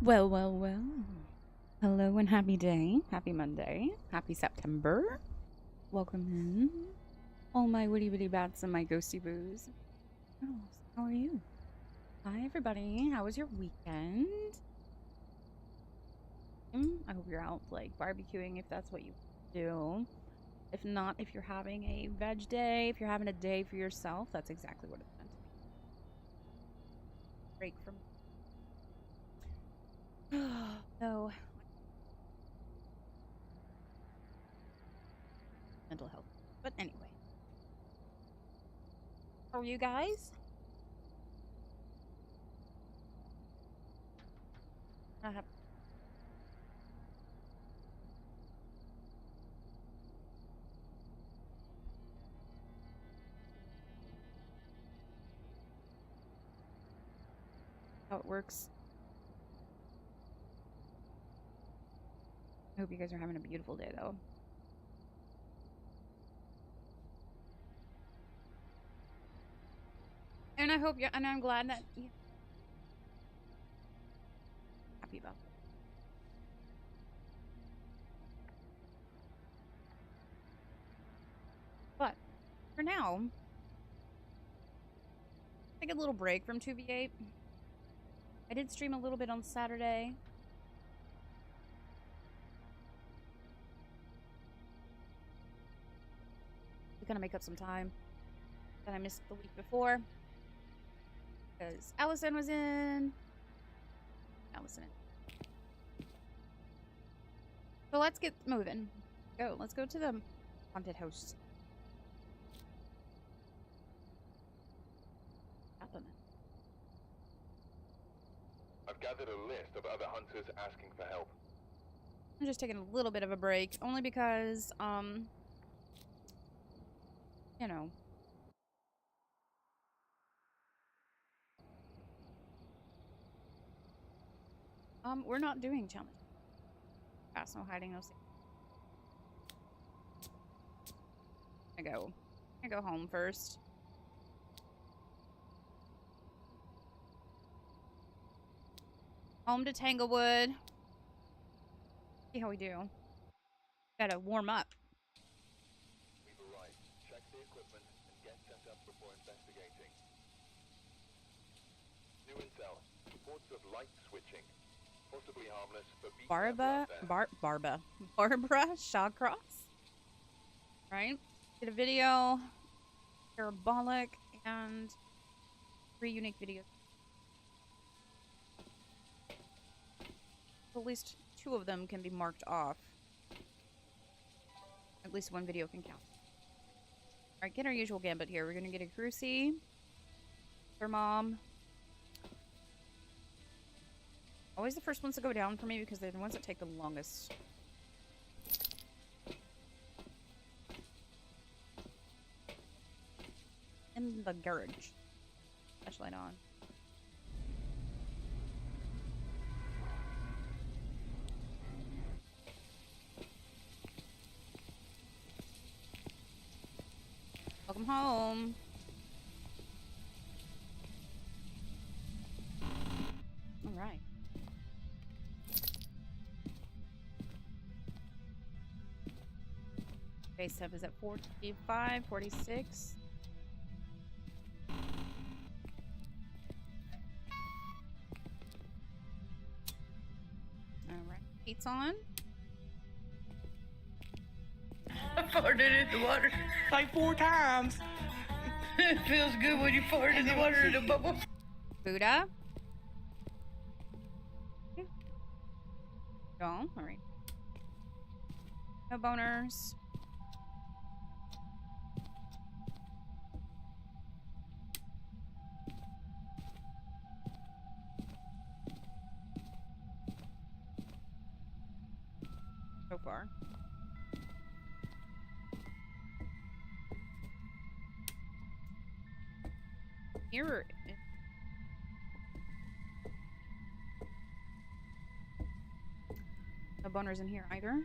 Well, well, well. Hello and happy day. Happy Monday. Happy September. Welcome in. All my witty witty bats and my ghosty boos. Oh, how are you? Hi, everybody. How was your weekend? I hope you're out, like, barbecuing if that's what you do. If not, if you're having a veg day, if you're having a day for yourself, that's exactly what it's meant to be. Break from... So, mental health. But anyway. How are you guys? I have how it works. I hope you guys are having a beautiful day, though. And I hope you're, and I'm glad that you're happy about that. But for now, take a little break from 2v8. I did stream a little bit on Saturday. To kind of make up some time that I missed the week before. Because Allison was in. Allison. So let's get moving. Go. Let's go to the haunted house. I've gathered a list of other hunters asking for help. I'm just taking a little bit of a break, only because, you know. We're not doing challenge. Phasmo hiding no secrets. I go home first. Home to Tanglewood. See how we do. Gotta warm up. We've arrived. Check the equipment and get set up before investigating. New intel. Reports of light switching. Possibly harmless, but be Barbara Shawcross. Right? Get a video. Parabolic and 3 unique videos. At least 2 of them can be marked off. At least 1 video can count. Alright, get our usual gambit here. We're gonna get a Cruci. Her mom. Always the first ones to go down for me because they're the ones that take the longest. In the garage. Flashlight on. Welcome home. All right. Base temp is at 45, 46. All right. Heat's on. I farted in the water like 4 times. It feels good when you fart in the water and the bubbles. Buddha. Go. All right. No boners. So far. Here. No boners in here either.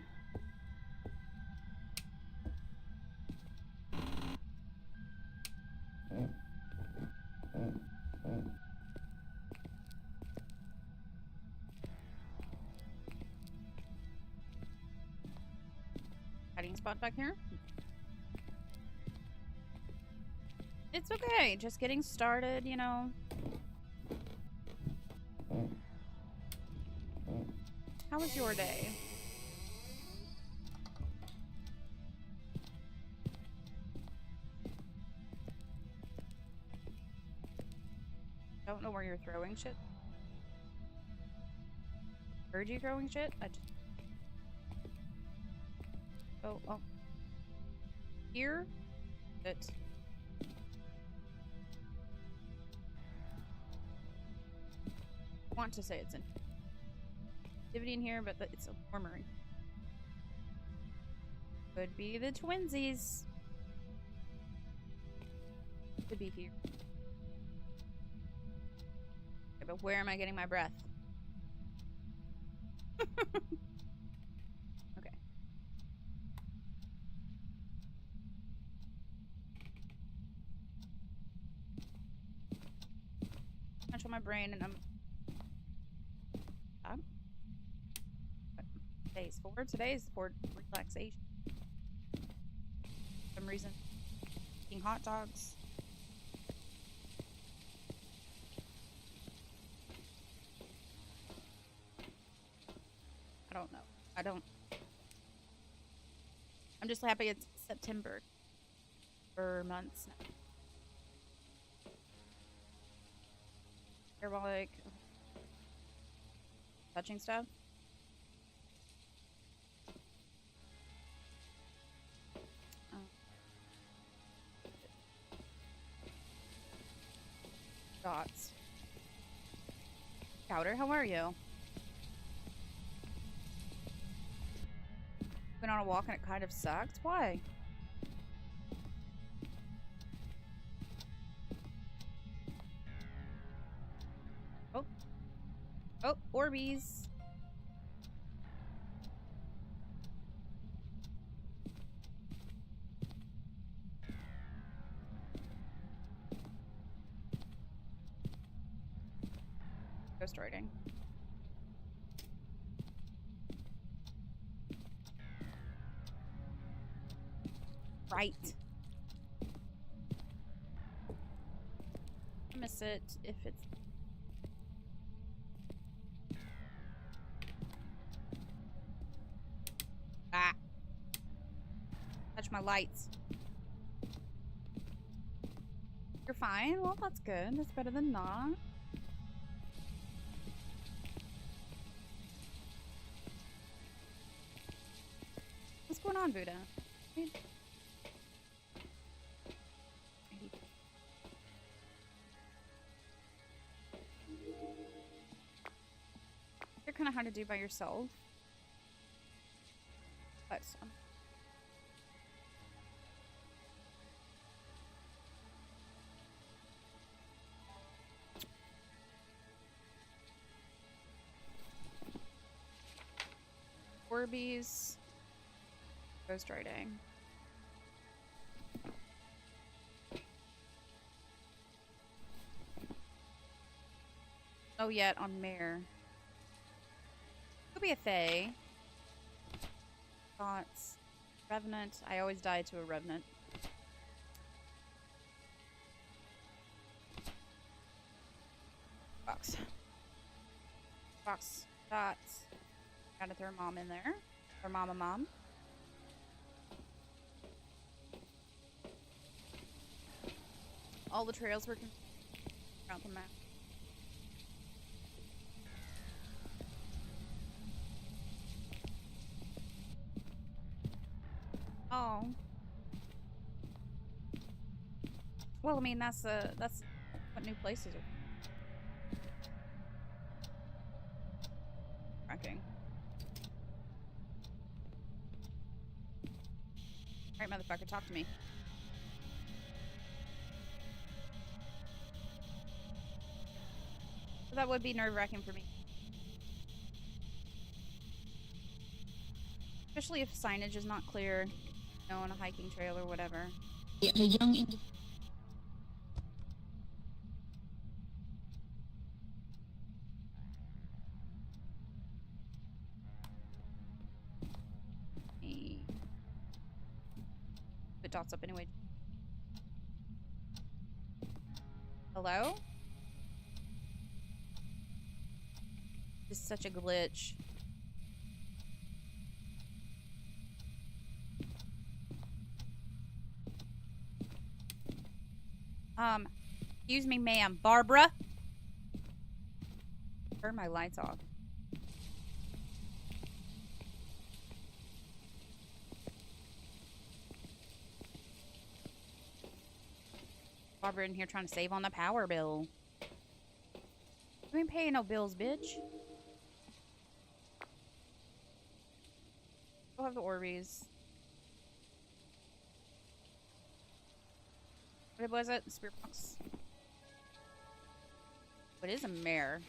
spot back here. It's okay. Just getting started, you know. How was your day? Don't know where you're throwing shit. Heard you throwing shit? I just... Oh. Here? It. I want to say it's an activity in here, but it's a warmer. Could be the twinsies. Could be here. Okay, but where am I getting my breath? Okay. Control my brain and I'm... Today's for? Today's for relaxation. For some reason. Eating hot dogs. I don't know. I'm just happy it's September. For months now. Parabolic. Touching stuff. Dots. Powder, how are you? Went on a walk and it kind of sucked. Why? Oh, Orbeez. Ghost riding. Right. I miss it if it's... Ah. Touch my lights. You're fine? Well, that's good. That's better than not. What's going on, Buddha? They're kind of hard to do by yourself. But Orbeez. Ghost riding. Oh, yet on Mare. Could be a Fae. Thoughts. Revenant. I always die to a Revenant. Box. Box. Dots. Gotta throw mom in there. Or mom. All the trails were around the map. Oh. Well, I mean, that's what new places are. Cracking. Alright, motherfucker, talk to me. That would be nerve-wracking for me. Especially if signage is not clear, you know, on a hiking trail or whatever. A young the dots up anyway. Hello? This is such a glitch. Excuse me, ma'am. Barbara? Turn my lights off. Barbara in here trying to save on the power bill. You ain't paying no bills, bitch. We'll have the Orbeez. What was it? Spirit box. What is a mare?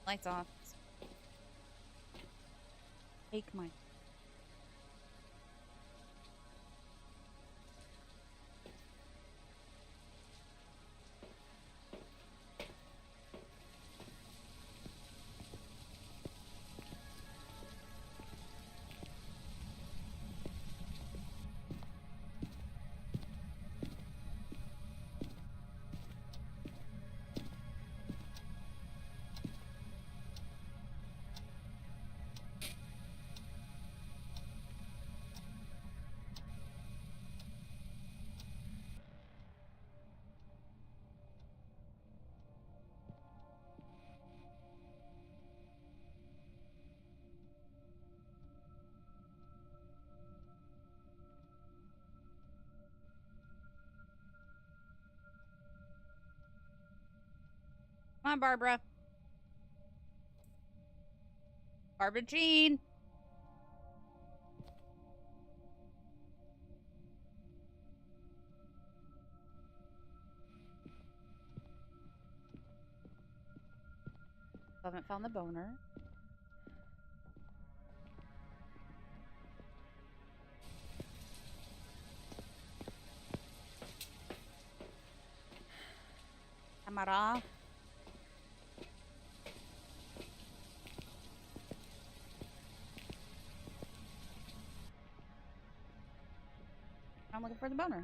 Lights off. Take my... Come on, Barbara. Barbara Jean. Haven't found the boner. Camera. I'm looking for the boner.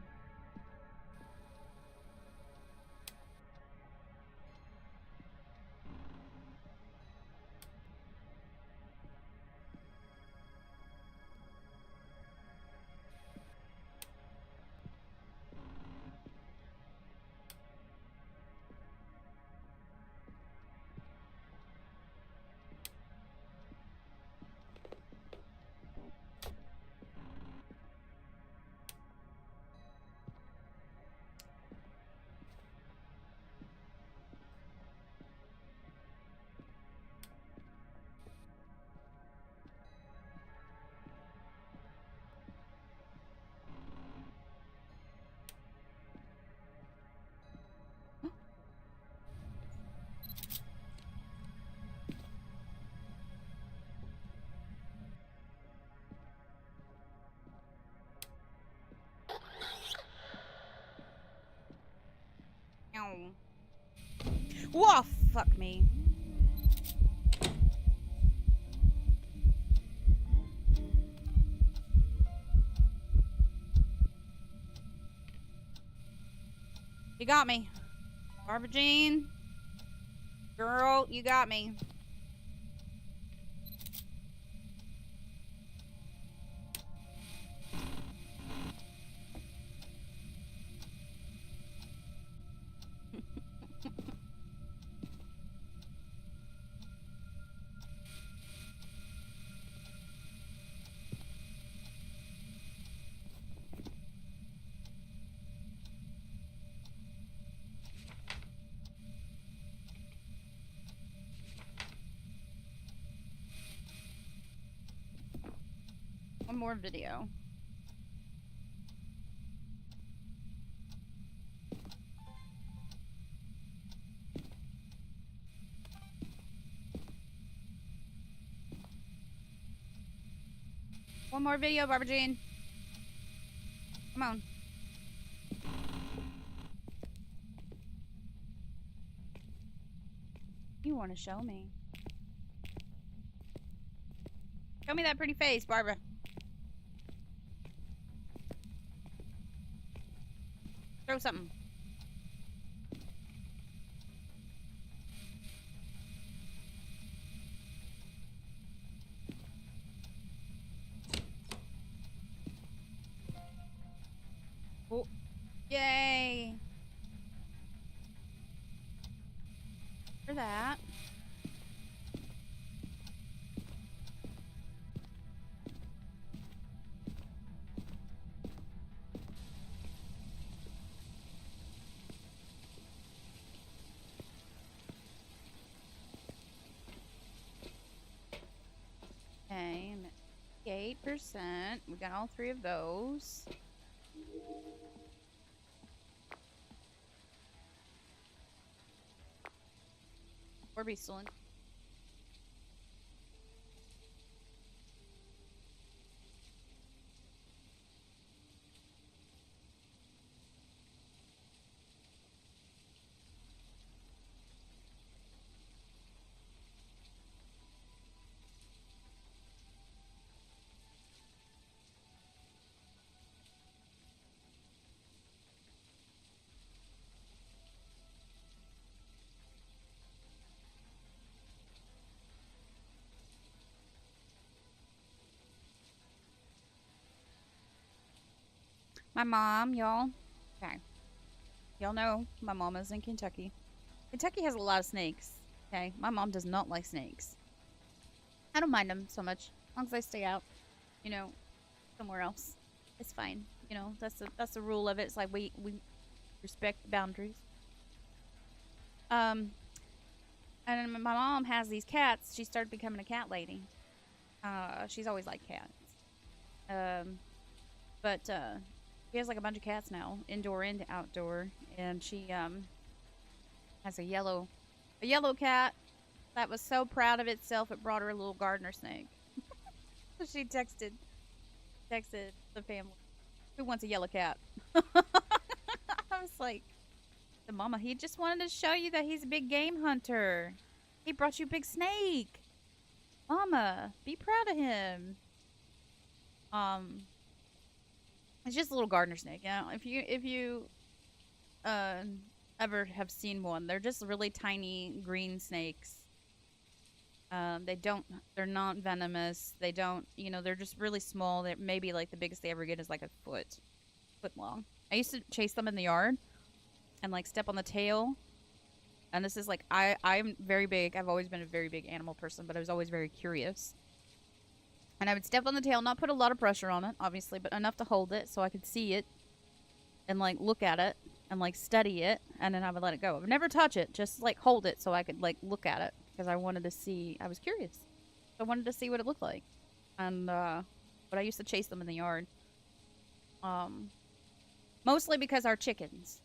Ow. Whoa, fuck me. You got me. Barbara Jean. Girl, you got me. One more video. One more video, Barbara Jean. Come on. You want to show me? Show me that pretty face, Barbara. Throw something. Oh, yay! For that. Okay, 8%. We got all 3 of those. Orbeez still in. My mom, y'all. Okay. Y'all know my mom is in Kentucky. Kentucky has a lot of snakes. Okay. My mom does not like snakes. I don't mind them so much. As long as I stay out, you know, somewhere else. It's fine. You know, that's the rule of it. It's like we respect the boundaries. And my mom has these cats. She started becoming a cat lady. She's always liked cats. But she has like a bunch of cats now, indoor and outdoor, and she has a yellow cat that was so proud of itself it brought her a little gardener snake. So she texted the family, "Who wants a yellow cat?" I was like, "The mama, he just wanted to show you that he's a big game hunter. He brought you a big snake. Mama, be proud of him." It's just a little gardener snake. You know, if you ever have seen one, they're just really tiny green snakes. They're not venomous. They don't, you know, they're just really small. They're maybe like the biggest they ever get is like a foot long. I used to chase them in the yard and like step on the tail. And this is like, I'm very big. I've always been a very big animal person, but I was always very curious. And I would step on the tail, not put a lot of pressure on it, obviously, but enough to hold it so I could see it and like look at it and like study it, and then I would let it go. I would never touch it, just like hold it so I could like look at it because I wanted to see. I was curious. I wanted to see what it looked like, and but I used to chase them in the yard. Mostly because our chickens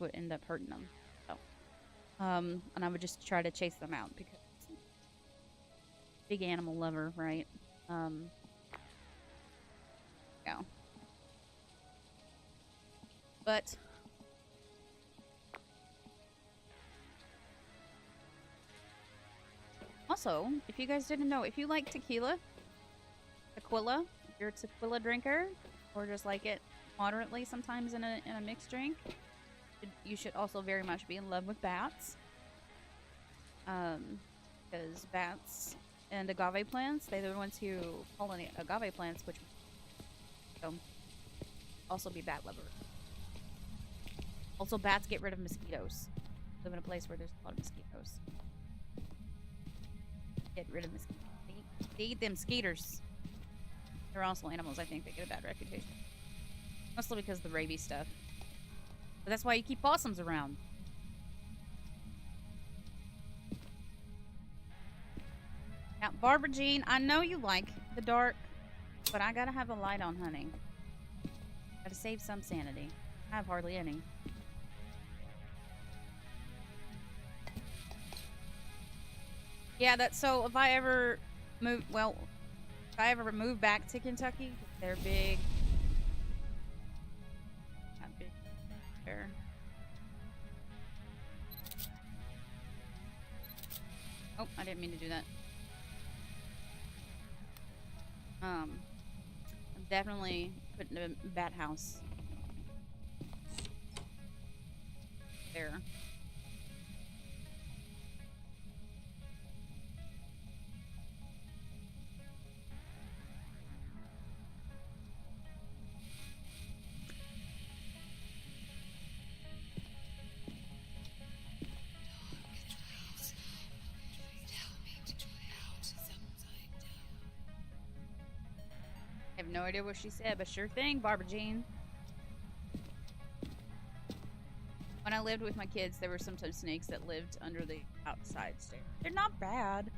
would end up hurting them. So, and I would just try to chase them out because big animal lover, right? Yeah. But also, if you guys didn't know, if you like tequila, if you're a tequila drinker, or just like it moderately sometimes in a mixed drink, you should also very much be in love with bats. Because bats and agave plants, they're the ones who pollinate agave plants, which also be bat lovers. Also, bats get rid of mosquitoes. Live in a place where there's a lot of mosquitoes. Get rid of mosquitoes. They eat them skeeters. They're also animals, I think. They get a bad reputation. Mostly because of the rabies stuff. But that's why you keep possums around. Now, Barbara Jean, I know you like the dark, but I gotta have a light on, honey. Gotta save some sanity. I have hardly any. Yeah, so if I ever move, well, If I ever move back to Kentucky, they're big. Not big. There. Oh, I didn't mean to do that. I'm definitely putting a bat house there. I have no idea what she said, but sure thing, Barbara Jean. When I lived with my kids, there were sometimes snakes that lived under the outside stairs. They're not bad.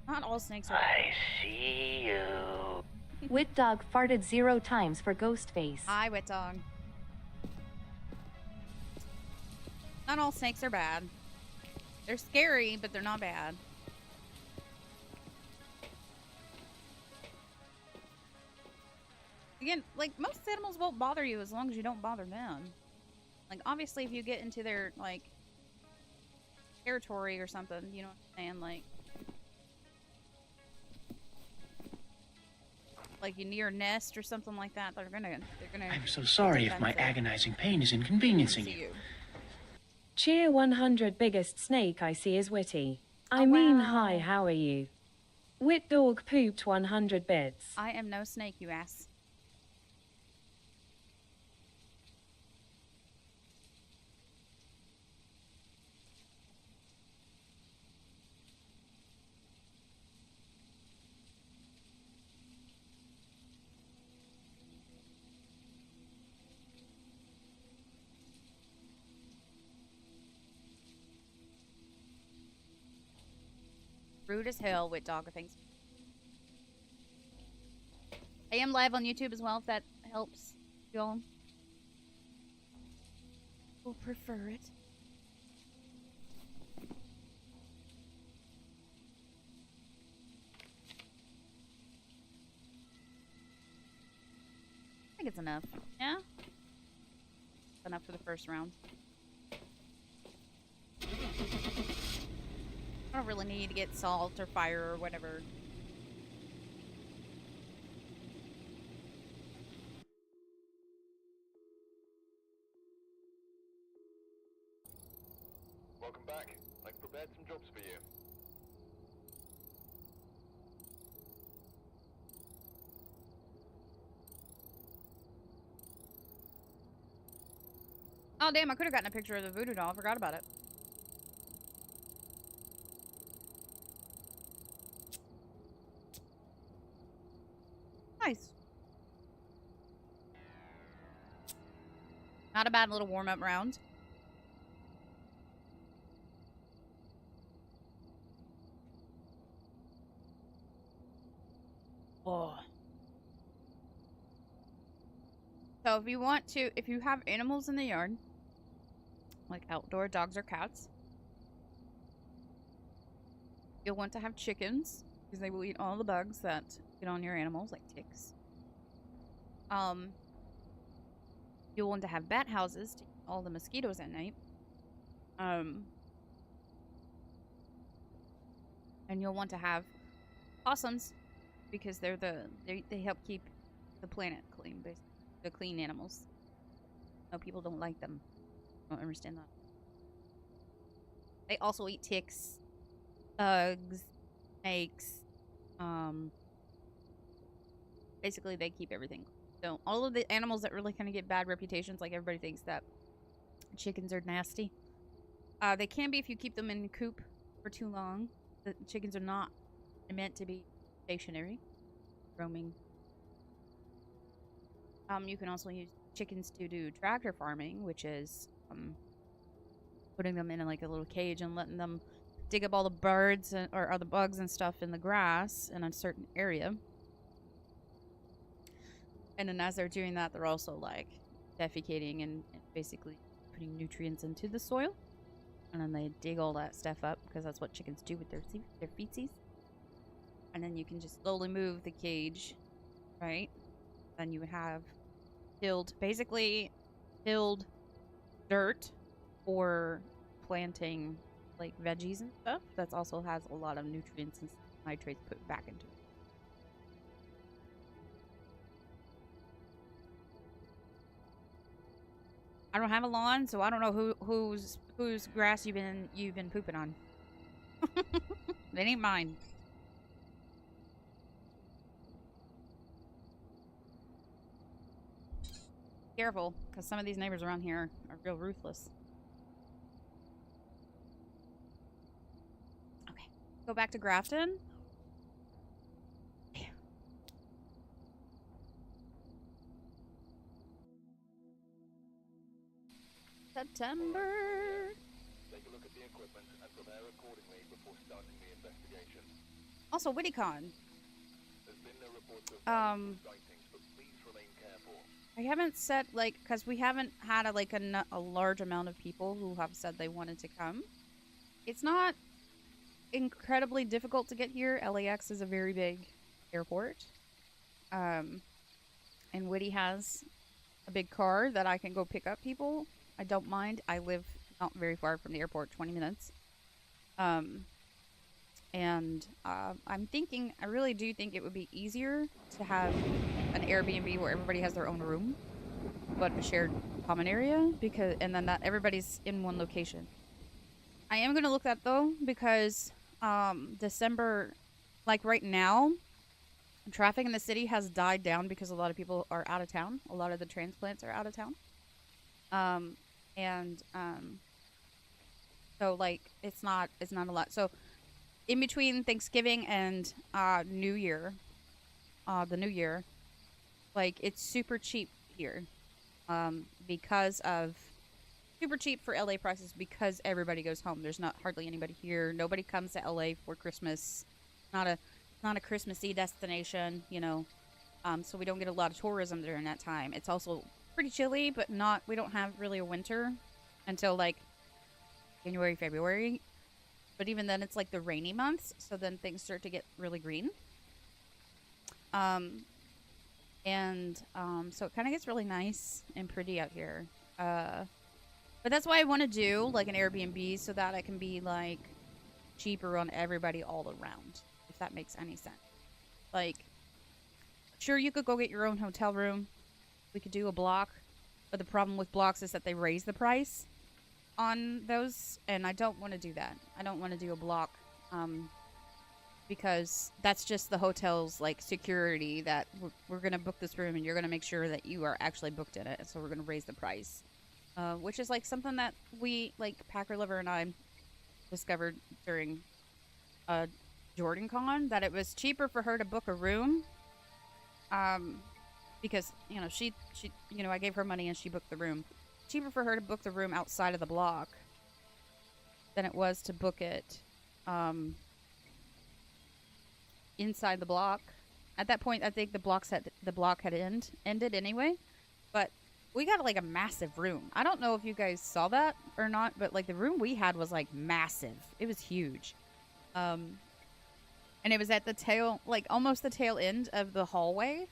Not all snakes are bad. I see you. Wit dog farted 0 times for Ghostface. Hi, wet dog. Not all snakes are bad. They're scary, but they're not bad. Again, like, most animals won't bother you as long as you don't bother them. Like, obviously, if you get into their, like, territory or something, you know what I'm saying? Like you near a nest or something like that, they're gonna I'm so sorry if my agonizing pain is inconveniencing you. Cheer 100 biggest snake I see is Witty. I Oh, mean, wow. hi, how are you? Wit dog pooped 100 bits. I am no snake, you ass. Rude as hell with dog things. I am live on YouTube as well, if that helps y'all. Will prefer it. I think it's enough. Yeah? It's enough for the first round. I don't really need to get salt or fire or whatever. Welcome back. I've prepared some jobs for you. Oh damn, I could have gotten a picture of the voodoo doll. I forgot about it. Nice. Not a bad little warm-up round. Oh. So if you want to, if you have animals in the yard, like outdoor dogs or cats, you'll want to have chickens because they will eat all the bugs that get on your animals, like ticks. You'll want to have bat houses to eat all the mosquitoes at night. And you'll want to have possums because they help keep the planet clean, basically. The clean animals. No, people don't like them. I don't understand that. They also eat ticks, bugs, snakes. Basically, they keep everything. So all of the animals that really kind of get bad reputations, like everybody thinks that chickens are nasty. They can be if you keep them in a coop for too long. The chickens are not meant to be stationary, roaming. You can also use chickens to do tractor farming, which is putting them in like a little cage and letting them dig up all the birds or the bugs and stuff in the grass in a certain area. And then as they're doing that, they're also like defecating and basically putting nutrients into the soil. And then they dig all that stuff up because that's what chickens do with their feetsies. and then you can just slowly move the cage, right? Then you have basically filled dirt for planting like veggies and stuff. That also has a lot of nutrients and nitrates put back into it. I don't have a lawn, so I don't know whose grass you've been pooping on. It ain't mine. Careful, because some of these neighbors around here are real ruthless. Okay, go back to Grafton. September. Take a look at the equipment and prepare accordingly before starting the investigation. Also, WittyCon. There's been no reports of sightings, but please remain careful. I haven't said, like, because we haven't had a large amount of people who have said they wanted to come. It's not incredibly difficult to get here. LAX is a very big airport. And Witty has a big car that I can go pick up people. I don't mind. I live not very far from the airport, 20 minutes. I'm thinking, I really do think it would be easier to have an Airbnb where everybody has their own room, but a shared common area, and then not everybody's in one location. I am going to look that though, because December, like right now, traffic in the city has died down because a lot of people are out of town. A lot of the transplants are out of town. So like it's not a lot. So in between Thanksgiving and New Year, the New Year, like it's super cheap here, because of super cheap for LA prices because everybody goes home. There's not hardly anybody here. Nobody comes to LA for Christmas. Not a Christmassy destination, you know. So we don't get a lot of tourism during that time. It's also pretty chilly, but we don't have really a winter until like January, February. But even then it's like the rainy months, so then things start to get really green. So it kind of gets really nice and pretty out here. But that's why I want to do like an Airbnb so that I can be like cheaper on everybody all around, if that makes any sense. Like, sure, you could go get your own hotel room. We could do a block, but the problem with blocks is that they raise the price on those, and I don't want to do that. I don't want to do a block, because that's just the hotel's like security that we're going to book this room and you're going to make sure that you are actually booked in it, so we're going to raise the price. Which is like something that we, like Packer Lover and I, discovered during JordanCon, that it was cheaper for her to book a room, because you know she I gave her money and she booked the room. Cheaper for her to book the room outside of the block than it was to book it inside the block. At that point, I think the block had ended anyway, but we got like a massive room. I don't know if you guys saw that or not, but like the room we had was like massive. It was huge. And it was at the tail, like almost the tail end of the hallway.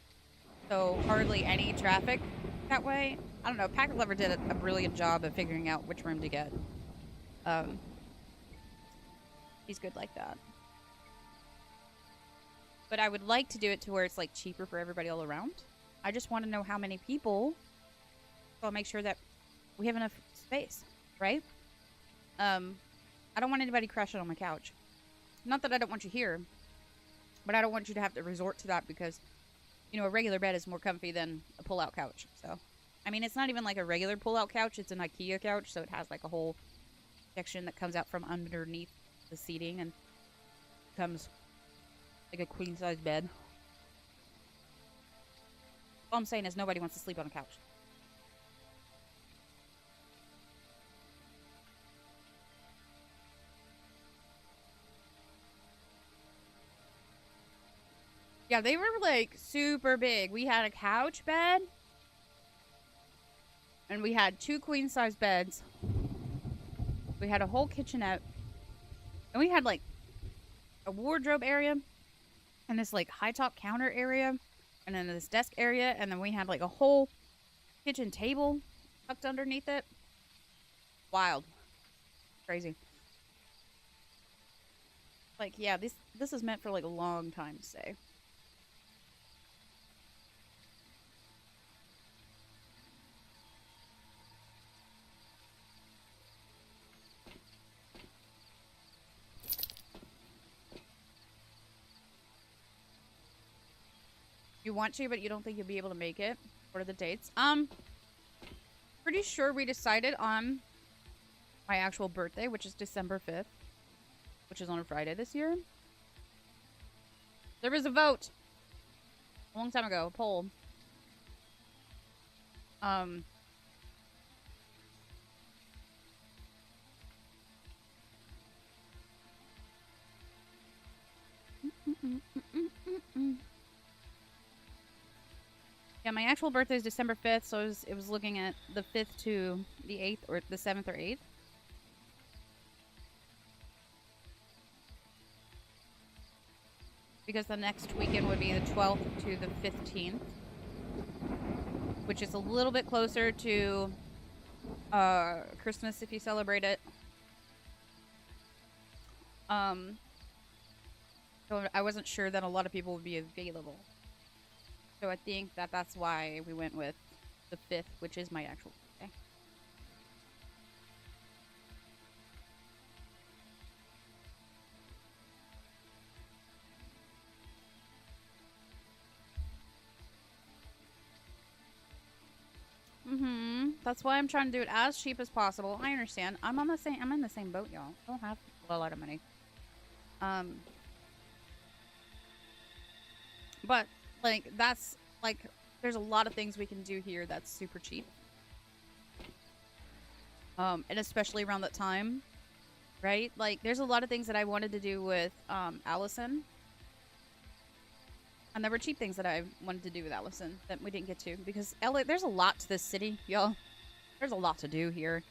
So hardly any traffic that way. I don't know. Packer Lover did a brilliant job of figuring out which room to get. He's good like that. But I would like to do it to where it's like cheaper for everybody all around. I just want to know how many people, so I'll make sure that we have enough space, right? I don't want anybody crashing on my couch. Not that I don't want you here, but I don't want you to have to resort to that because, you know, a regular bed is more comfy than a pull-out couch. So, I mean, it's not even like a regular pull-out couch. It's an IKEA couch, so it has like a whole section that comes out from underneath the seating and becomes like a queen-size bed. All I'm saying is nobody wants to sleep on a couch. Yeah, they were like super big. We had a couch bed. And we had 2 queen-size beds. We had a whole kitchenette. And we had like a wardrobe area. and this like high top counter area, and then this desk area, and then we had like a whole kitchen table tucked underneath it. Wild. Crazy. Like, yeah, this is meant for like a long time to stay. You want to, but you don't think you'll be able to make it. What are the dates? Pretty sure we decided on my actual birthday, which is December 5th, which is on a Friday this year. There was a vote a long time ago, a poll. Yeah, my actual birthday is December 5th, so it was looking at the 5th to the 8th, or the 7th or 8th. Because the next weekend would be the 12th to the 15th. Which is a little bit closer to Christmas if you celebrate it. So I wasn't sure that a lot of people would be available. So I think that that's why we went with the 5th, which is my actual birthday. That's why I'm trying to do it as cheap as possible. I understand. I'm in the same boat, y'all. I don't have a lot of money. But like that's like there's a lot of things we can do here that's super cheap. And especially around that time, right? Like there's a lot of things that I wanted to do with Allison. And there were cheap things that I wanted to do with Allison that we didn't get to because LA, there's a lot to this city, y'all. There's a lot to do here.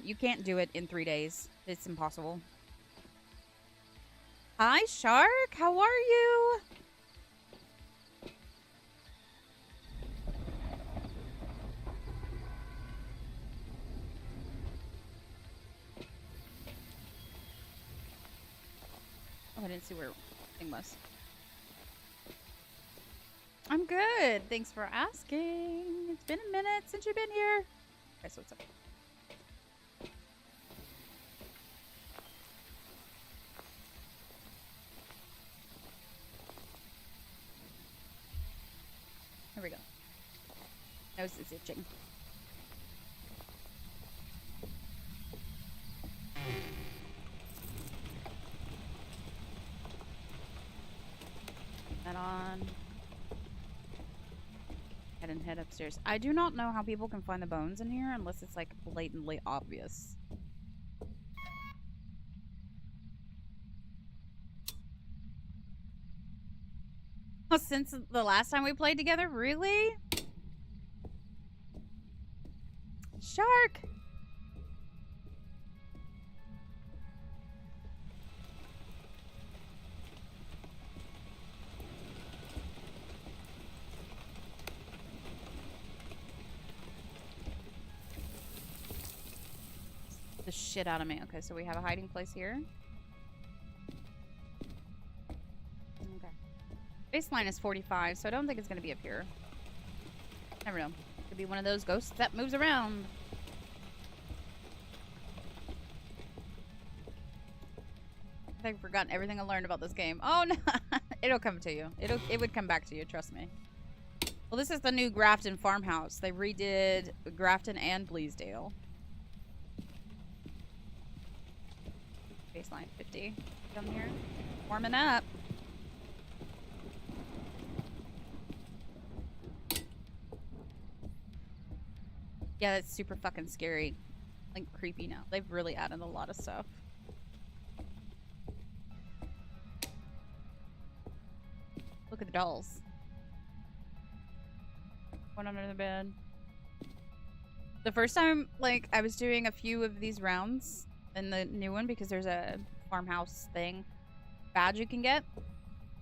You can't do it in 3 days. It's impossible. Hi, Shark. How are you? Oh, I didn't see where thing was. I'm good. Thanks for asking. It's been a minute since you've been here. Okay, so what's up? Here we go. Nose is itching. That on. And head upstairs. I do not know how people can find the bones in here unless it's like blatantly obvious. Oh, since the last time we played together? Really? Shark! The shit out of me. Okay, so we have a hiding place here. Okay. Baseline is 45, so I don't think it's going to be up here. Never know. Could be one of those ghosts that moves around. I think I've forgotten everything I learned about this game. Oh, no. It'll come to you. It would come back to you, trust me. Well, this is the new Grafton farmhouse. They redid Grafton and Bleasdale. Baseline 50. Come here. Warming up. Yeah, that's super fucking scary. Like, creepy now. They've really added a lot of stuff. Look at the dolls. One under the bed. The first time, like, I was doing a few of these rounds in the new one because there's a farmhouse thing badge you can get.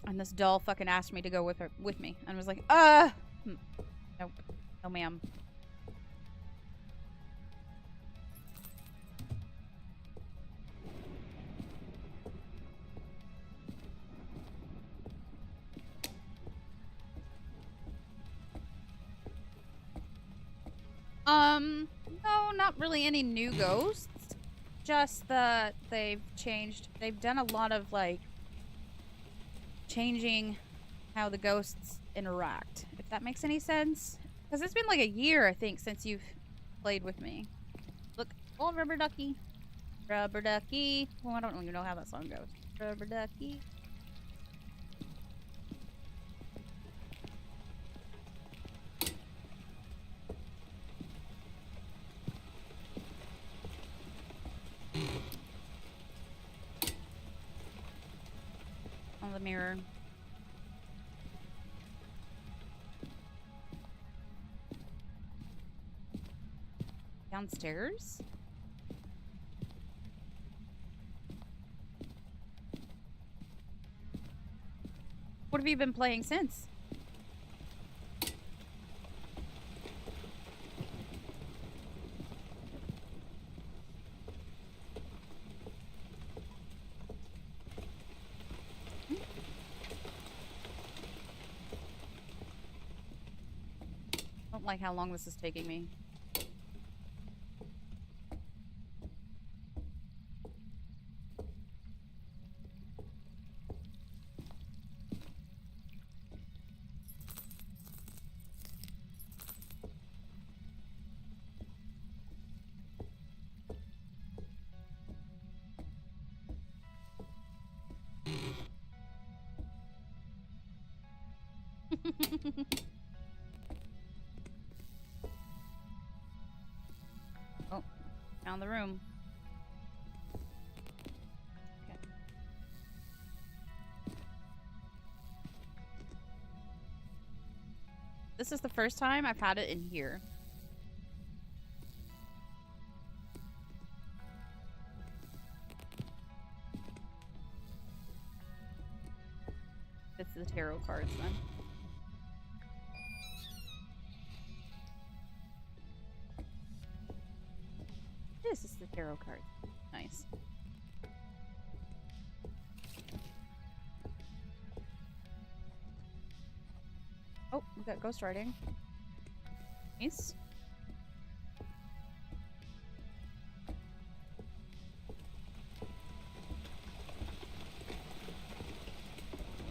And this doll fucking asked me to go with me. And I was like, nope. No, ma'am. No, not really any new ghosts. Just that they've done a lot of, like, changing how the ghosts interact, if that makes any sense. Because it's been like a year, I think, since you've played with me. Look, oh, rubber ducky. Rubber ducky. Well, I don't even know how that song goes. Rubber ducky. On the mirror. Downstairs? What have you been playing since? I don't like how long this is taking me. Oh, found the room. Okay. This is the first time I've had it in here. It's the tarot cards then. This is the tarot card. Nice. Oh, we got ghost writing. Nice.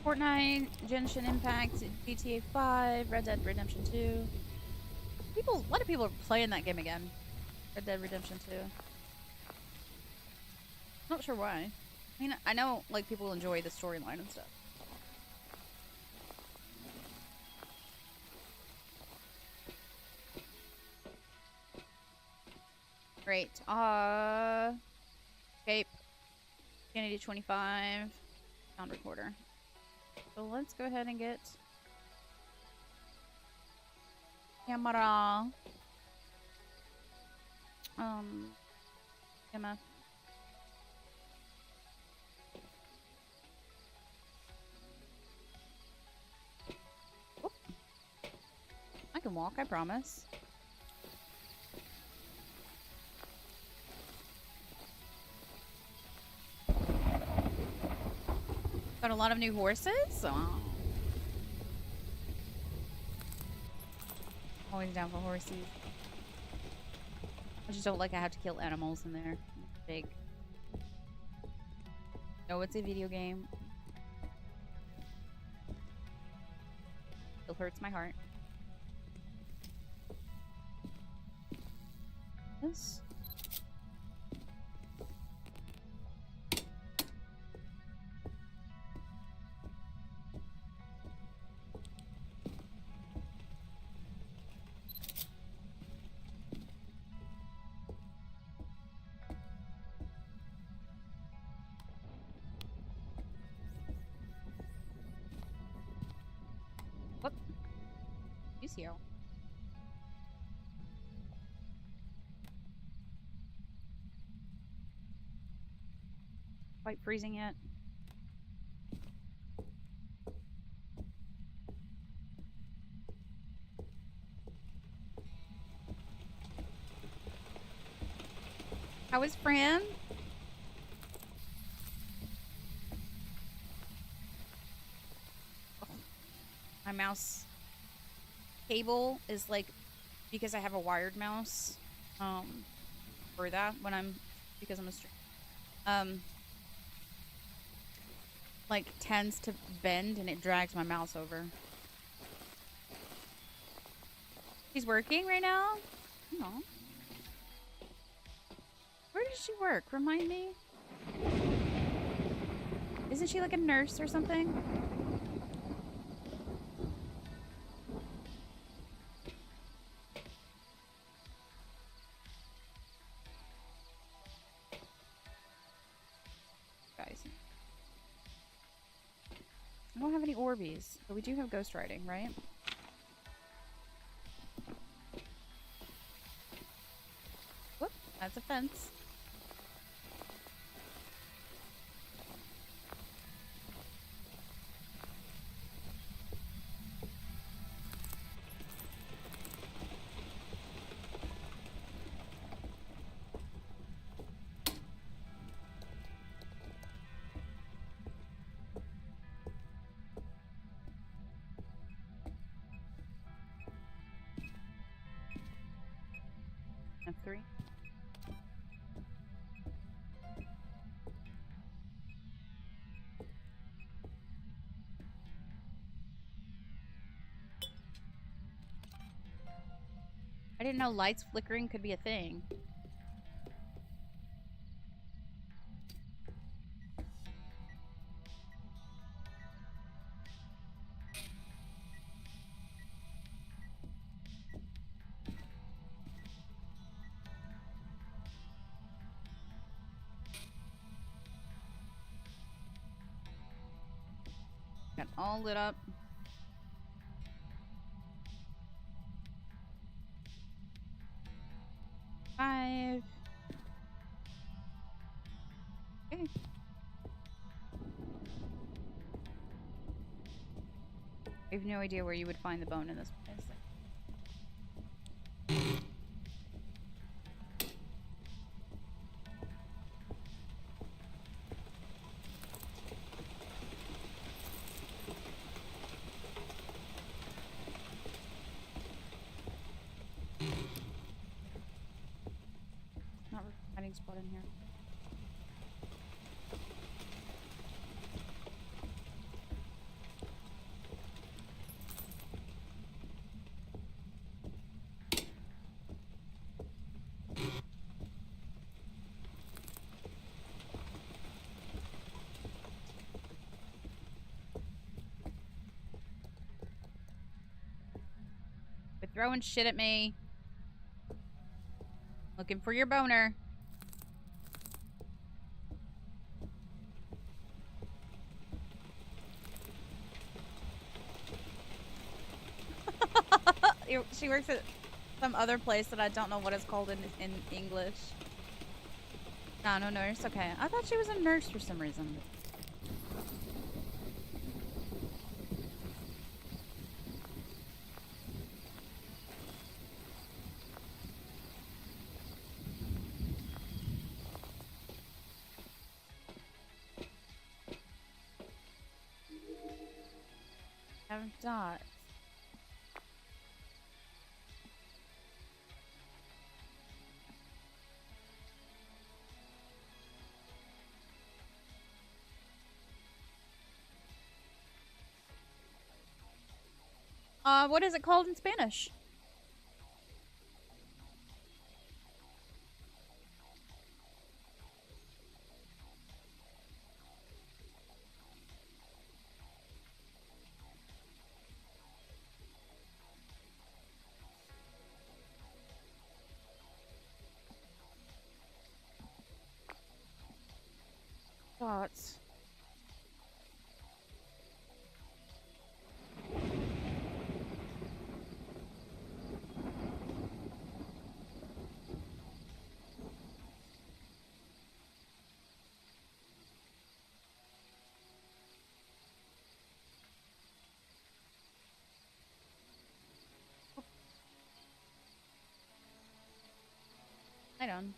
Fortnite, Genshin Impact, GTA 5, Red Dead Redemption 2. A lot of people are playing that game again. Red Dead Redemption 2. Not sure why. I mean, I know, like, people enjoy the storyline and stuff. Great. Escape. Kennedy 25. Sound recorder. So let's go ahead and get camera. Emma. Oop. I can walk, I promise. Got a lot of new horses. Oh. Always down for horses. I just don't like I have to kill animals in there. Big. No, it's a video game. Still hurts my heart. This. What? He's here. Quite freezing yet. How is Fran? My mouse cable is like, because I have a wired mouse, for that when I'm, because I'm a stream, like tends to bend and it drags my mouse over. She's working right now? No. Where does she work? Remind me. Isn't she like a nurse or something? Guys. I don't have any Orbeez, but we do have ghost riding, right? Whoop, that's a fence. And 3. I didn't know lights flickering could be a thing. Got all lit up. Five. Okay. I have no idea where you would find the bone in this place. Not a hiding spot in here. Quit throwing shit at me. Looking for your boner. She works at some other place that I don't know what it's called in English. No, no nurse. Okay. I thought she was a nurse for some reason. Have dots. What is it called in Spanish? Dots. Light on.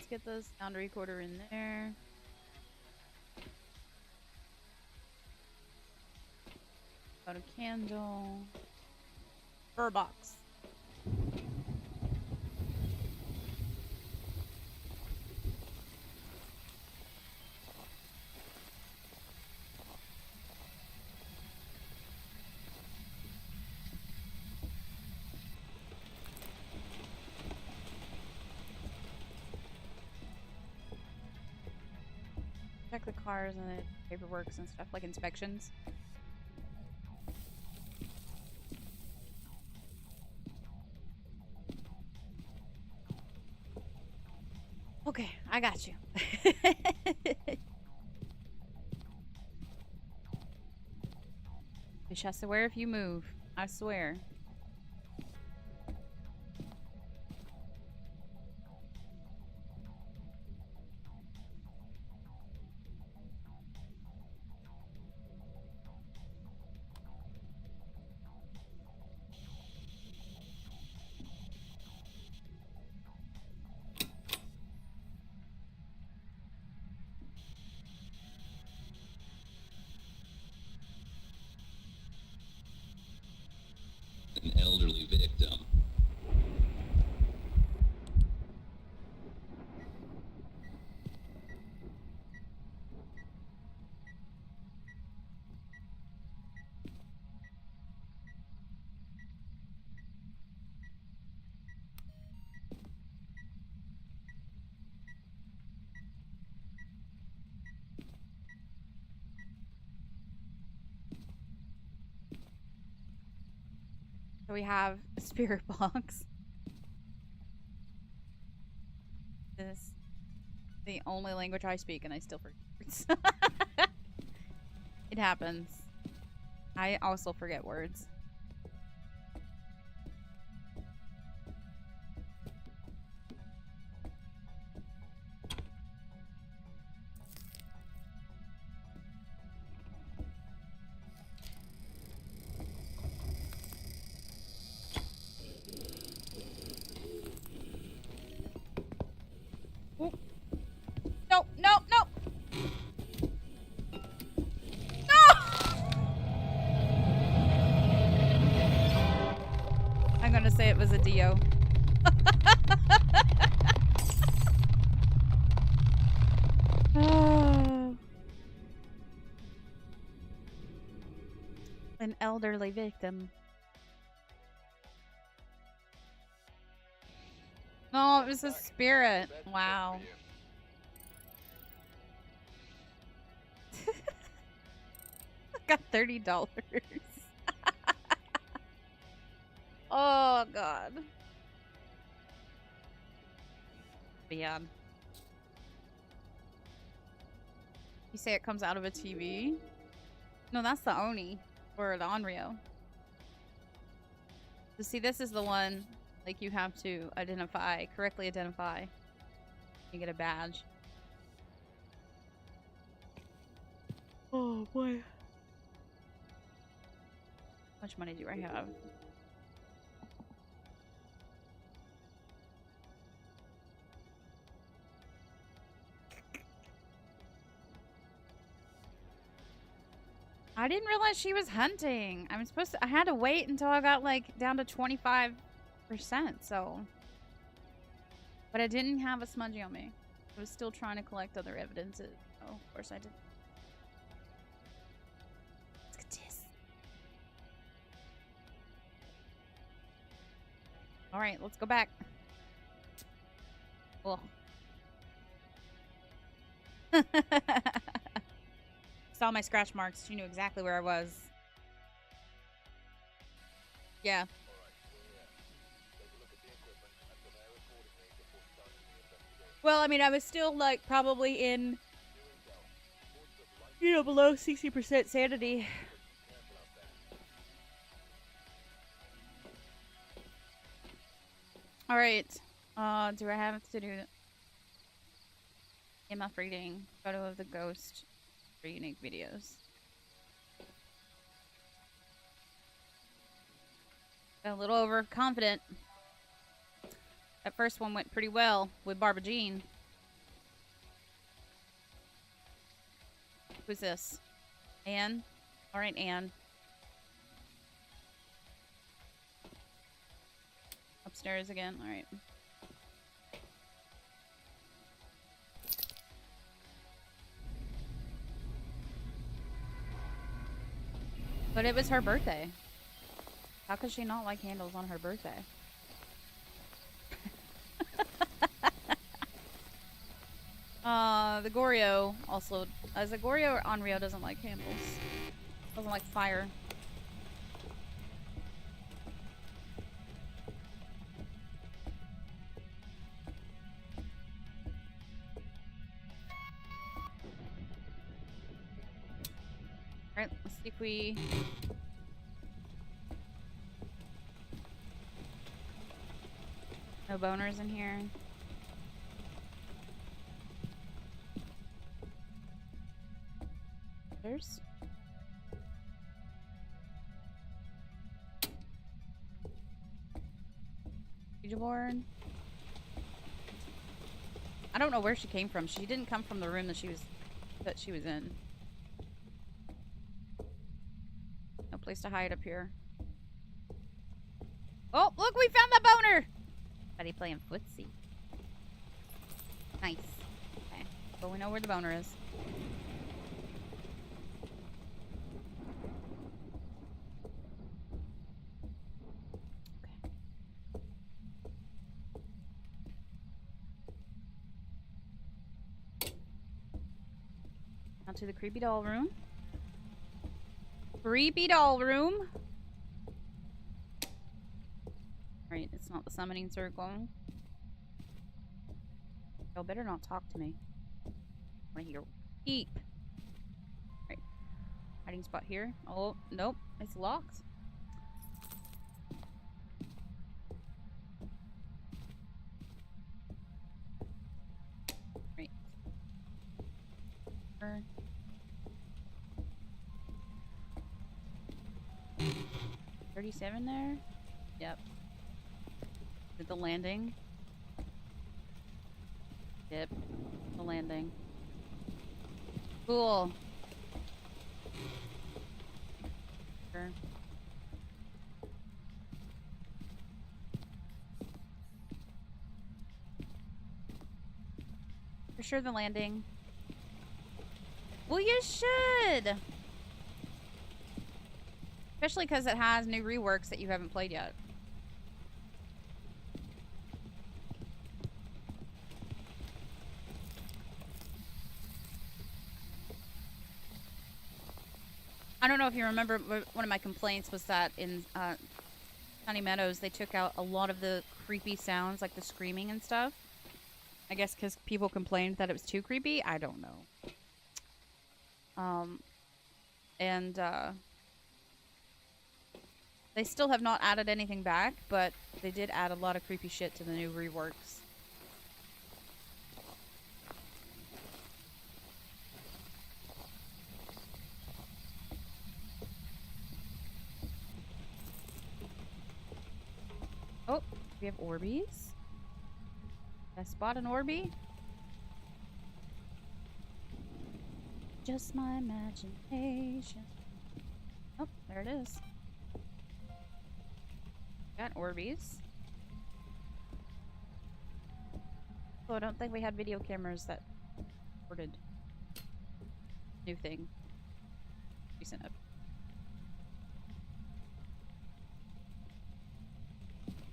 let's get the sound recorder in there. Got a candle. Fur box. Check the cars and the paperworks and stuff, like inspections. Okay, I got you. Fish has to wear if you move. I swear. An elderly victim. So we have a spirit box. This is the only language I speak, and I still forget words. It happens. I also forget words. No, no, no! No! I'm gonna say it was a Dio. An elderly victim. No, it was a spirit. Wow. Got $30. Oh god. Beyond. You say it comes out of a TV? No, that's the Oni or the Onryo. So see, this is the one like you have to correctly identify. You get a badge. Oh boy. How much money do I have? I didn't realize she was hunting. I had to wait until I got like down to 25%, so. But I didn't have a smudgy on me. I was still trying to collect other evidences. Oh, of course I did. Let's get this. All right, let's go back. Ugh. Saw my scratch marks. She knew exactly where I was. Yeah. Well, I mean, I was still like probably in, below 60% sanity. All right. Do I have to do EMF reading? Photo of the ghost. For unique videos. Got a little overconfident. That first one went pretty well with Barbara Jean. Who's this? Anne? Alright, Anne. Upstairs again. Alright. But it was her birthday. How could she not like candles on her birthday? The Goryo also... the Goryo on Rio doesn't like candles. Doesn't like fire. Alright, let's see if we... No boners in here. There's... Ouija board. I don't know where she came from. She didn't come from the room that she was in. No place to hide up here. Oh, look, we found the boner! Buddy playing footsie. Nice. Okay. But we know where the boner is. Now to the creepy doll room. Creepy doll room. Right, it's not the summoning circle. Y'all better not talk to me. I want to hear peep. Right. Hiding spot here. Oh, nope. It's locked. Right. 37 there? Yep. Did the landing? Yep. The landing. Cool. Sure. For sure the landing. Well, you should! Especially because it has new reworks that you haven't played yet. I don't know if you remember, one of my complaints was that in Sunny Meadows, they took out a lot of the creepy sounds, like the screaming and stuff. I guess because people complained that it was too creepy. I don't know. They still have not added anything back, but they did add a lot of creepy shit to the new reworks. Oh, we have Orbeez. Did I spot an Orby? Just my imagination. Oh, there it is. Got Orbeez. So I don't think we had video cameras that recorded. New thing. Recent up.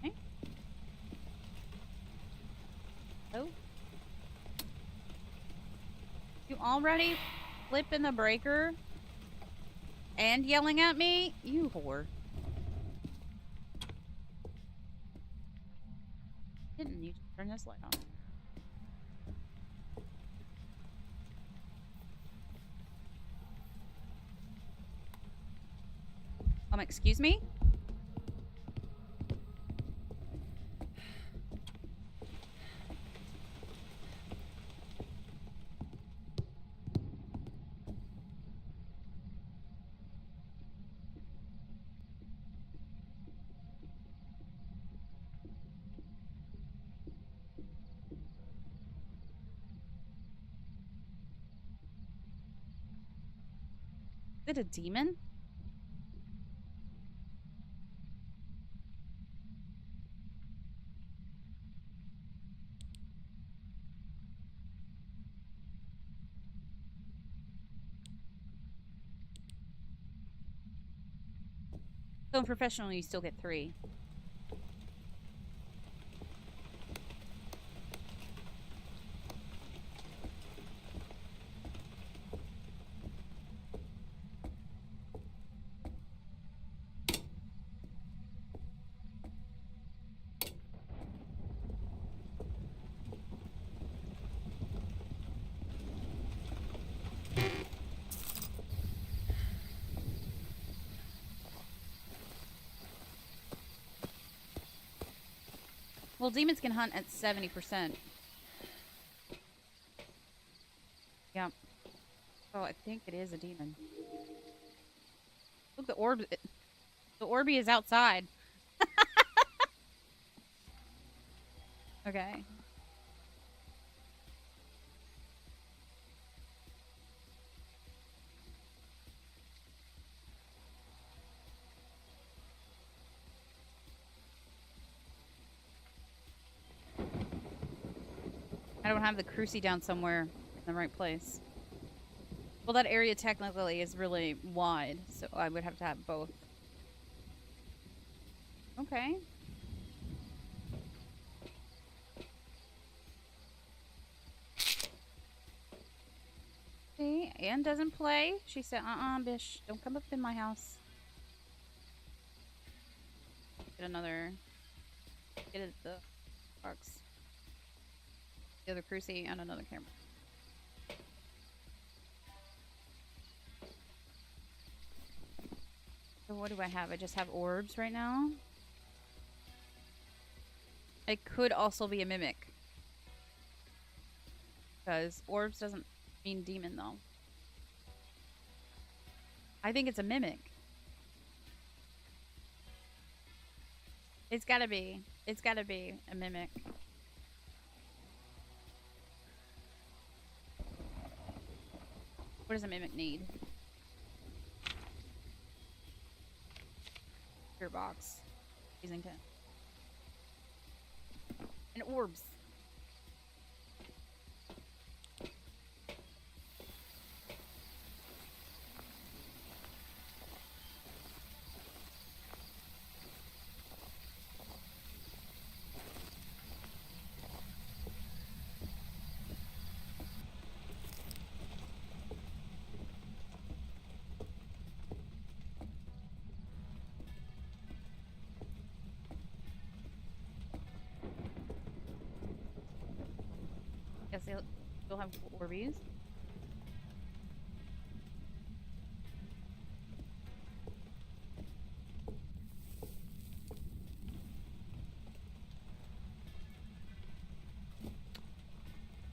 Okay. Oh. You already flipping the breaker and yelling at me? You whore. Didn't you turn this light on? Excuse me? Is it a demon? So in professional, you still get 3. Well, demons can hunt at 70%. Yeah. So I think it is a demon. Look, the orb. The Orby is outside. Okay. I don't have the cruci down somewhere in the right place. Well, that area technically is really wide, so I would have to have both. Okay. See, Anne doesn't play. She said, bish, don't come up in my house. Get another... Get it, the box. The other cruci and another camera. So what do I have? I just have orbs right now. It could also be a mimic. Because orbs doesn't mean demon, though. I think it's a mimic. It's gotta be. It's gotta be a mimic. What does a mimic need? Your box. Using 10. And orbs. Guess they still have Orbeez.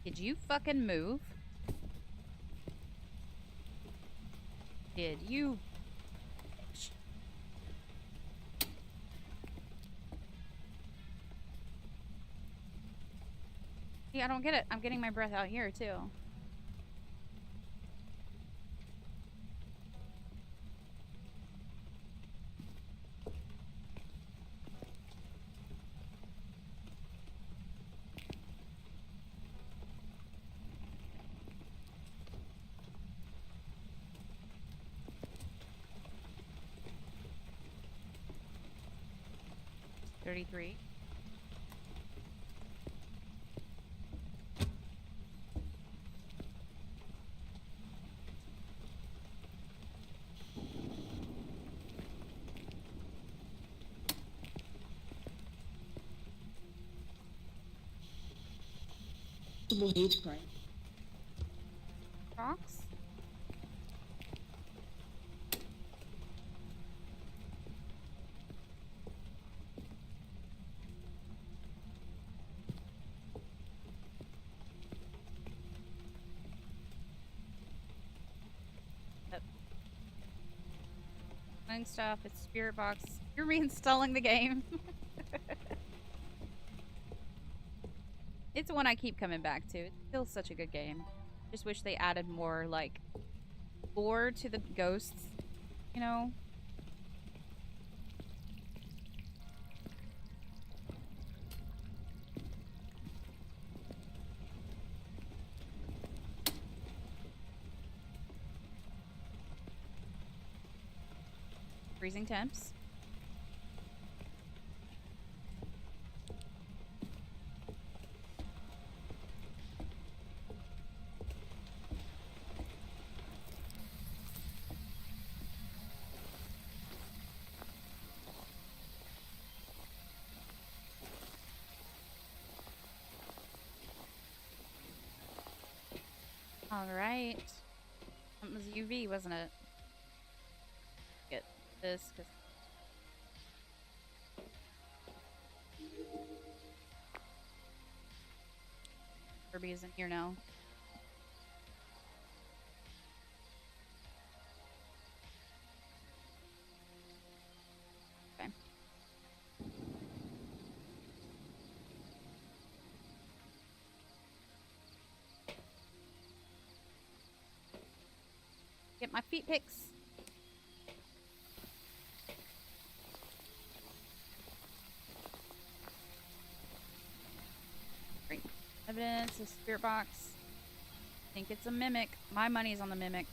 Did you fucking move? Did you? Yeah, I don't get it. I'm getting my breath out here, too. $33. Rocks? Playing stuff. It's Spirit Box. You're reinstalling the game. It's one I keep coming back to. It's still such a good game. Just wish they added more, like, lore to the ghosts, you know? Freezing temps. All right. That was UV, wasn't it? Get this, because Kirby is in here now. Okay. Get my feet picks. Great. Evidence, a spirit box. I think it's a mimic. My money's on the mimic.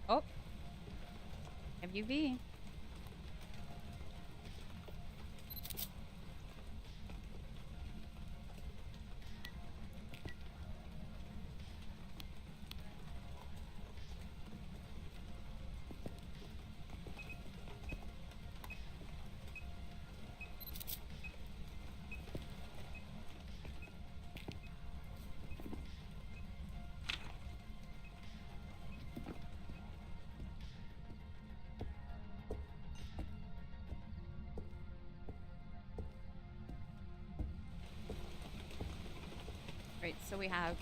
Oh. Have UV. Right, so we have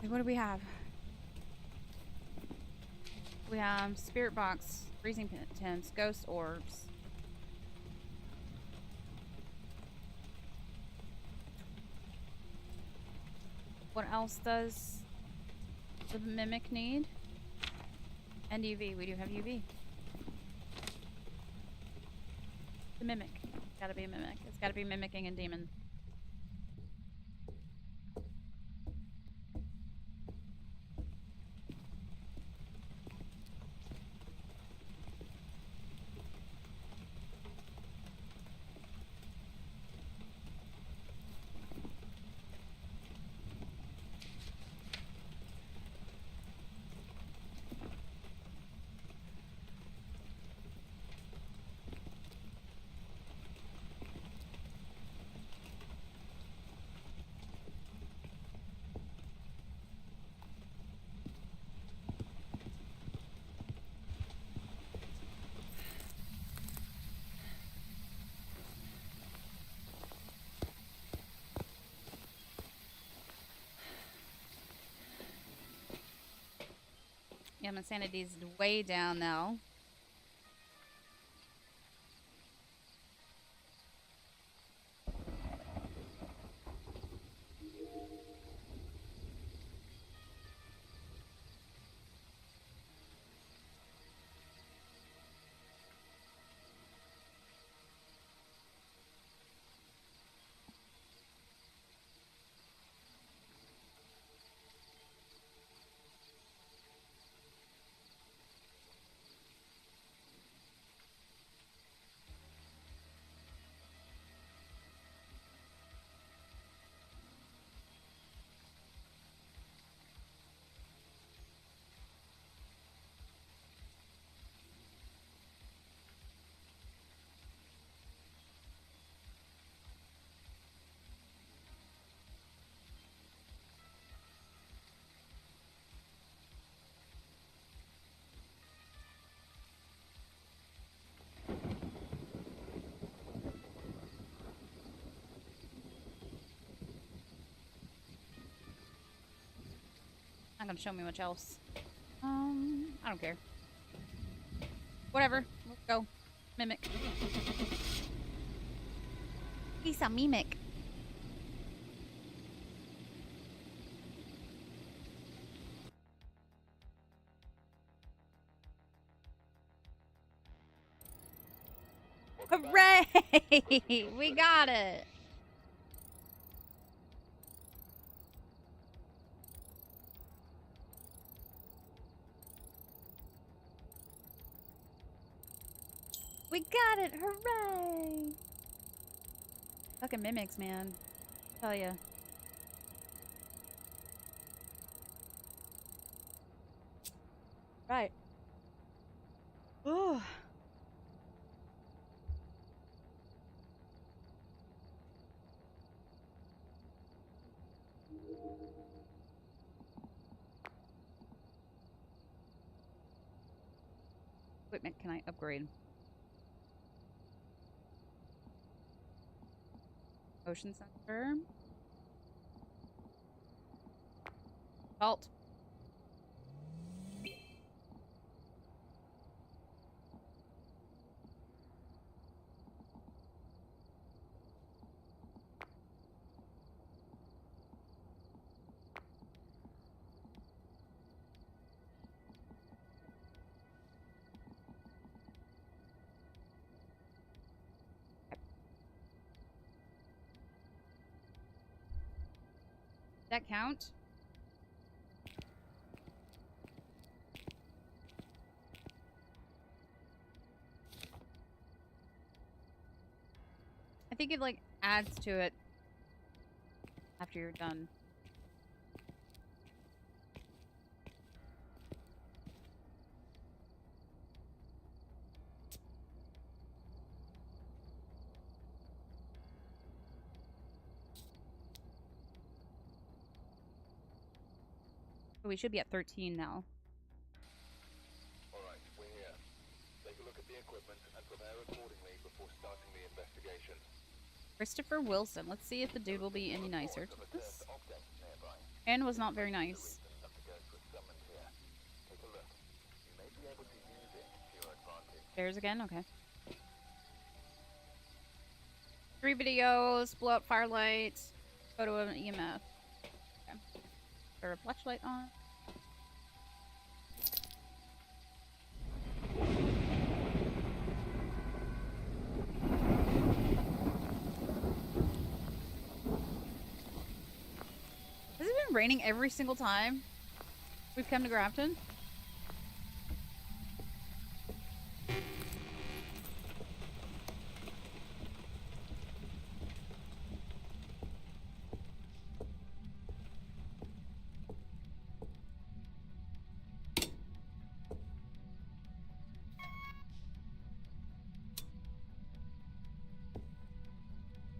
what do we have? We have spirit box, freezing temps, ghost orbs. What else does the mimic need? And UV. We do have UV. The mimic. It's gotta be a mimic. It's gotta be mimicking a demon. Yeah, my sanity's way down now. Not gonna show me much else. I don't care. Whatever. Let's go. Mimic. He's a mimic. Hooray! We got it. We got it! Hooray! Fucking mimics, man. Tell ya. Right. Ooh. Equipment can I upgrade? Motion sensor. Vault. That count? I think it like adds to it after you're done. So we should be at 13 now. Alright, we're here. Take a look at the equipment and prepare accordingly before starting the investigation. Christopher Wilson. Let's see if the dude will be any nicer to us. And was not very nice. Stairs again? Okay. 3 videos, blow out firelight, photo of an EMF. Okay. Put a flashlight on. Has it been raining every single time we've come to Grafton?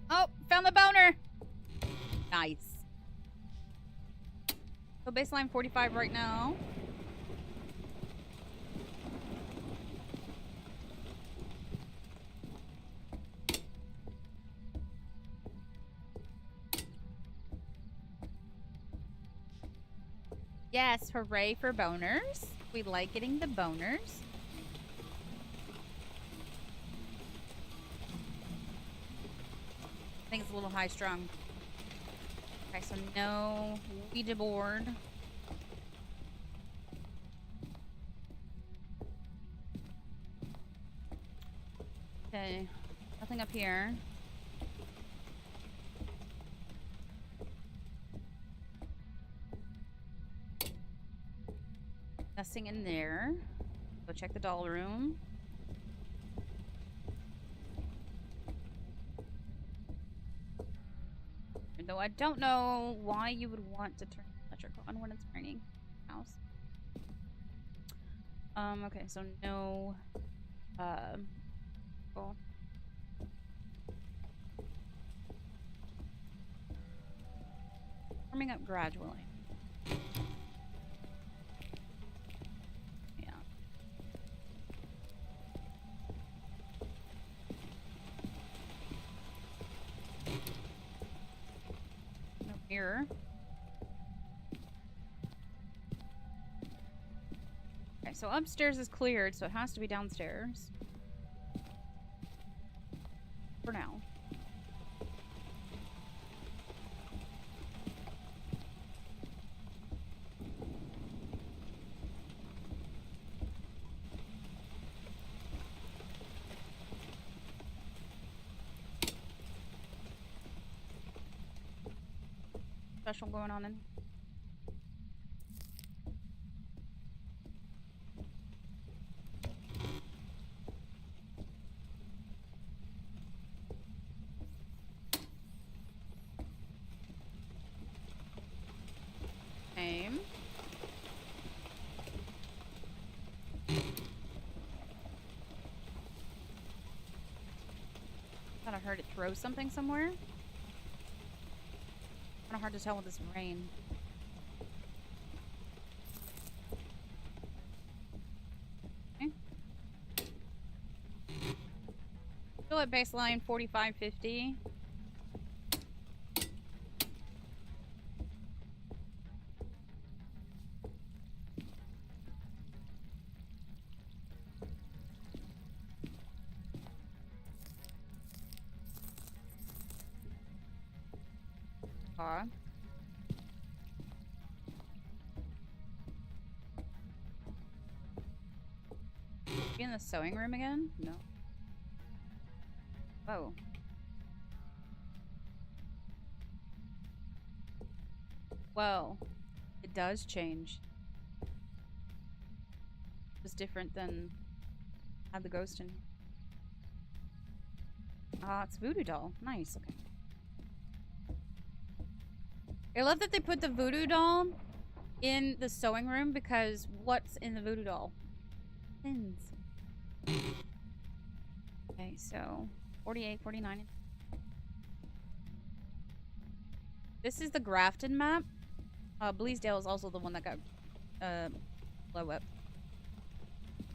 Oh, found the boner! Nice. So baseline 45 right now. Yes, hooray for boners. We like getting the boners. I think it's a little high strung. Okay, so no Ouija board. Okay, nothing up here. Nothing in there. Go check the doll room. Though I don't know why you would want to turn the electric on when it's raining. House. Okay, so no cool. Warming up gradually. Yeah. No mirror. so upstairs is cleared, so it has to be downstairs. For now. Special going on in. Same. Thought I heard it throw something somewhere. Kind of hard to tell with this rain. Okay. Still at baseline 4550. Be in the sewing room again? No. Whoa. Whoa. It does change. It's different than had the ghost in. Ah, it's Voodoo Doll. Nice, okay. I love that they put the Voodoo Doll in the sewing room because what's in the Voodoo Doll? Pins. Okay, so 48, 49. This is the Grafton map. Bleasdale is also the one that got blow up.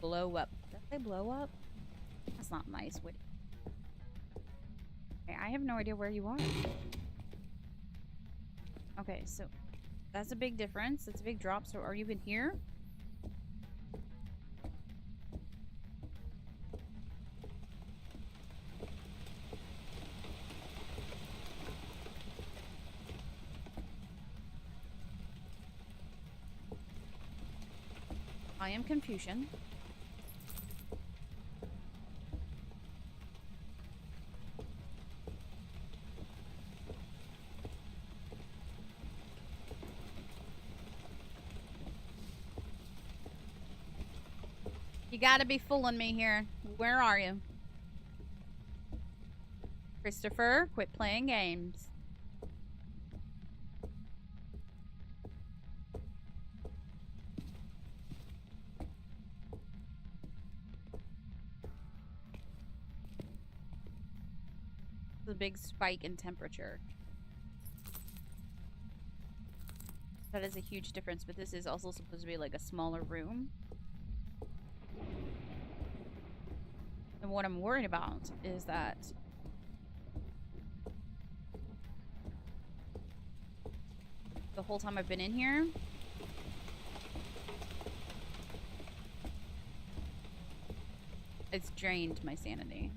Blow up. Did I say blow up? That's not nice. Wait. Okay, I have no idea where you are. Okay, so that's a big difference. It's a big drop. So are you in here? I am confusion. You gotta be fooling me here. Where are you? Christopher, quit playing games. The big spike in temperature. That is a huge difference, but this is also supposed to be like a smaller room. And what I'm worried about is that the whole time I've been in here, it's drained my sanity.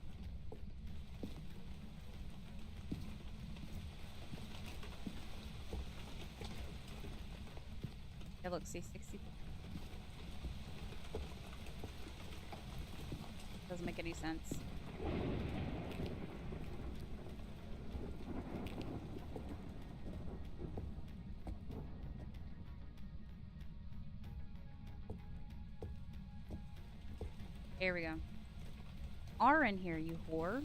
Okay, look, see, 60. Doesn't make any sense. Here we go. Are in here, you whore.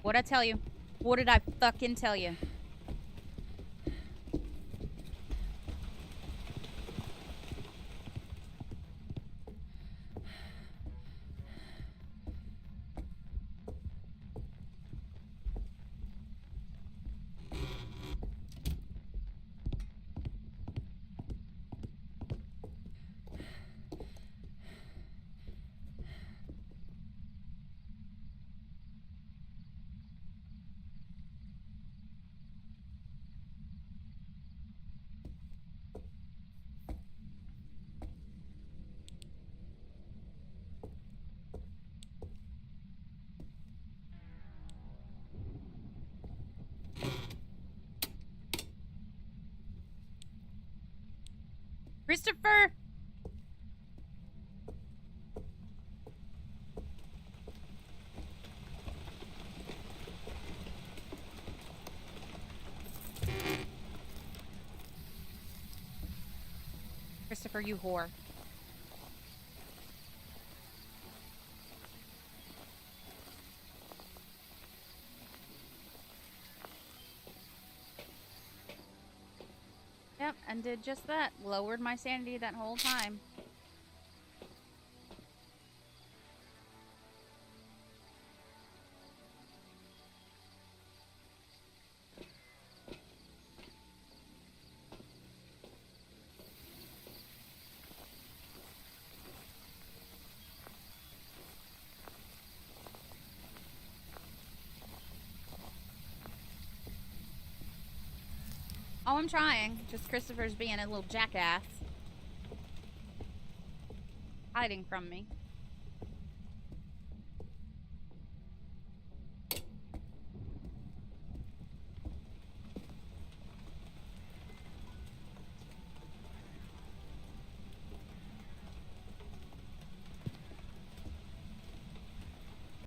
What'd I tell you? What did I fucking tell you? Christopher! Christopher, you whore. Yep, and did just that. Lowered my sanity that whole time. Oh, I'm trying. Just Christopher's being a little jackass. Hiding from me.